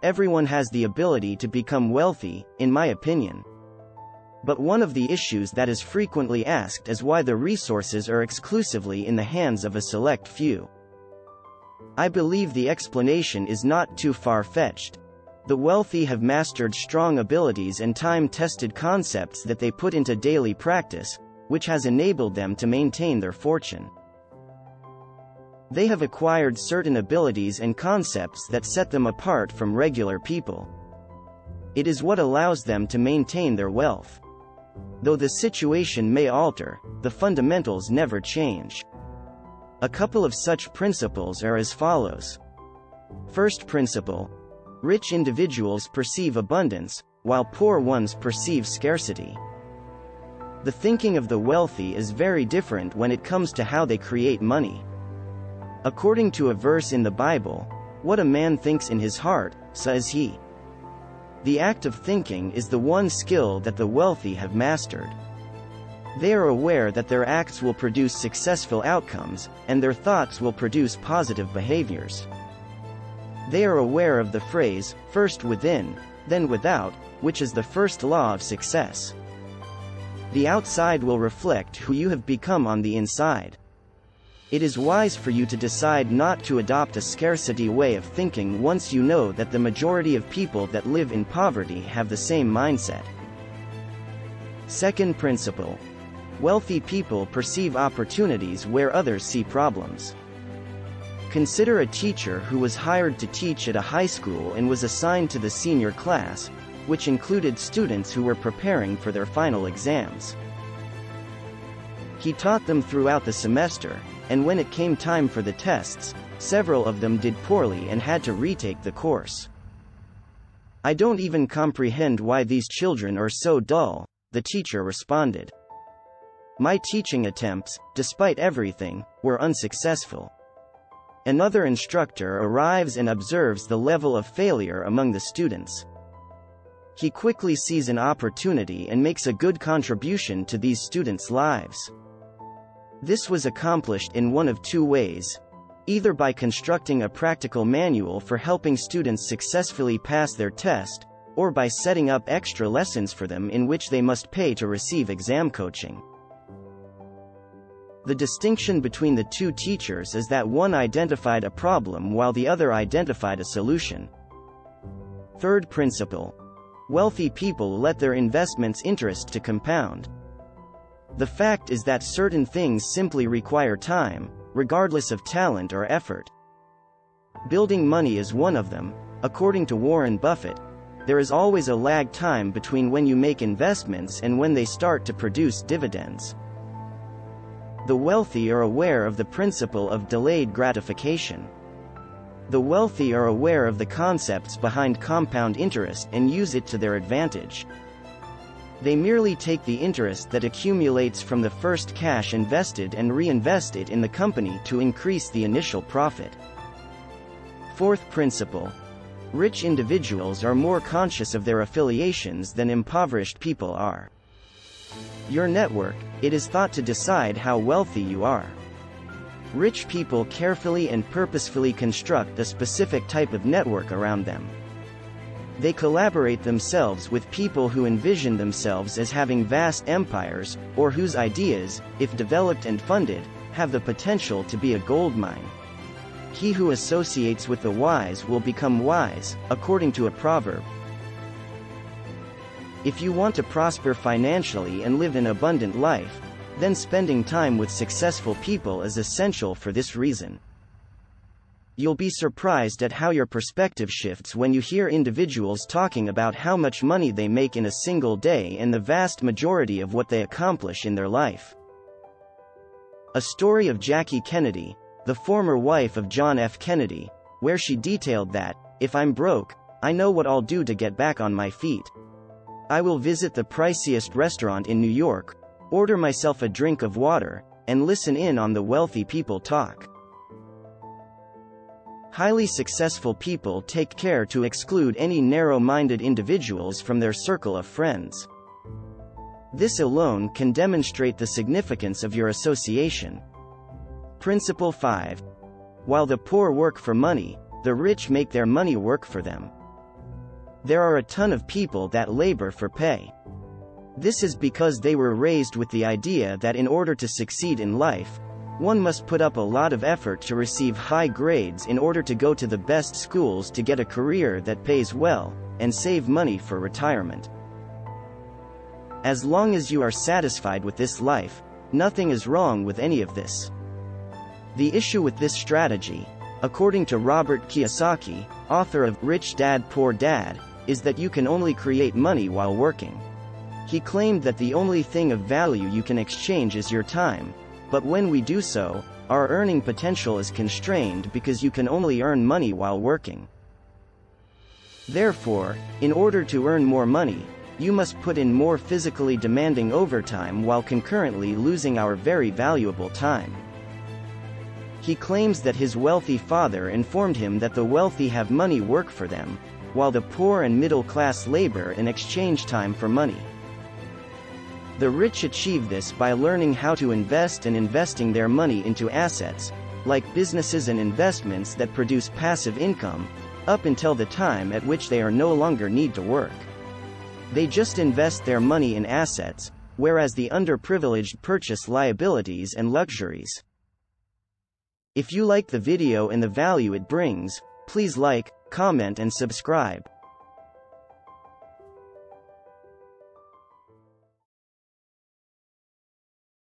everyone has the ability to become wealthy, in my opinion. But one of the issues that is frequently asked is why the resources are exclusively in the hands of a select few. I believe the explanation is not too far-fetched. The wealthy have mastered strong abilities and time-tested concepts that they put into daily practice, which has enabled them to maintain their fortune. They have acquired certain abilities and concepts that set them apart from regular people. It is what allows them to maintain their wealth. Though the situation may alter, the fundamentals never change. A couple of such principles are as follows. First principle: rich individuals perceive abundance, while poor ones perceive scarcity. The thinking of the wealthy is very different when it comes to how they create money. According to a verse in the Bible, what a man thinks in his heart, so is he. The act of thinking is the one skill that the wealthy have mastered. They are aware that their acts will produce successful outcomes, and their thoughts will produce positive behaviors. They are aware of the phrase, first within, then without, which is the first law of success. The outside will reflect who you have become on the inside. It is wise for you to decide not to adopt a scarcity way of thinking once you know that the majority of people that live in poverty have the same mindset. Second principle: wealthy people perceive opportunities where others see problems. Consider a teacher who was hired to teach at a high school and was assigned to the senior class, which included students who were preparing for their final exams. He taught them throughout the semester, and when it came time for the tests, several of them did poorly and had to retake the course. "I don't even comprehend why these children are so dull," the teacher responded. "My teaching attempts, despite everything, were unsuccessful." Another instructor arrives and observes the level of failure among the students. He quickly sees an opportunity and makes a good contribution to these students' lives. This was accomplished in one of two ways: either by constructing a practical manual for helping students successfully pass their test, or by setting up extra lessons for them in which they must pay to receive exam coaching. The distinction between the two teachers is that one identified a problem while the other identified a solution. Third principle: wealthy people let their investments' interest to compound. The fact is that certain things simply require time, regardless of talent or effort. Building money is one of them. According to Warren Buffett, there is always a lag time between when you make investments and when they start to produce dividends. The wealthy are aware of the principle of delayed gratification. The wealthy are aware of the concepts behind compound interest and use it to their advantage. They merely take the interest that accumulates from the first cash invested and reinvest it in the company to increase the initial profit. Fourth principle: rich individuals are more conscious of their affiliations than impoverished people are. Your network, it is thought to decide how wealthy you are. Rich people carefully and purposefully construct a specific type of network around them. They collaborate themselves with people who envision themselves as having vast empires, or whose ideas, if developed and funded, have the potential to be a goldmine. He who associates with the wise will become wise, according to a proverb. If you want to prosper financially and live an abundant life, then spending time with successful people is essential for this reason. You'll be surprised at how your perspective shifts when you hear individuals talking about how much money they make in a single day and the vast majority of what they accomplish in their life. A story of Jackie Kennedy, the former wife of John F. Kennedy, where she detailed that, "If I'm broke, I know what I'll do to get back on my feet. I will visit the priciest restaurant in New York, order myself a drink of water, and listen in on the wealthy people talk." Highly successful people take care to exclude any narrow-minded individuals from their circle of friends. This alone can demonstrate the significance of your association. Principle 5. While the poor work for money, the rich make their money work for them. There are a ton of people that labor for pay. This is because they were raised with the idea that in order to succeed in life, one must put up a lot of effort to receive high grades in order to go to the best schools to get a career that pays well, and save money for retirement. As long as you are satisfied with this life, nothing is wrong with any of this. The issue with this strategy, according to Robert Kiyosaki, author of Rich Dad Poor Dad, is that you can only create money while working. He claimed that the only thing of value you can exchange is your time, but when we do so, our earning potential is constrained because you can only earn money while working. Therefore, in order to earn more money, you must put in more physically demanding overtime while concurrently losing our very valuable time. He claims that his wealthy father informed him that the wealthy have money work for them, while the poor and middle class labor in exchange time for money. The rich achieve this by learning how to invest and investing their money into assets, like businesses and investments that produce passive income, up until the time at which they are no longer need to work. They just invest their money in assets, whereas the underprivileged purchase liabilities and luxuries. If you like the video and the value it brings, please like, comment and subscribe.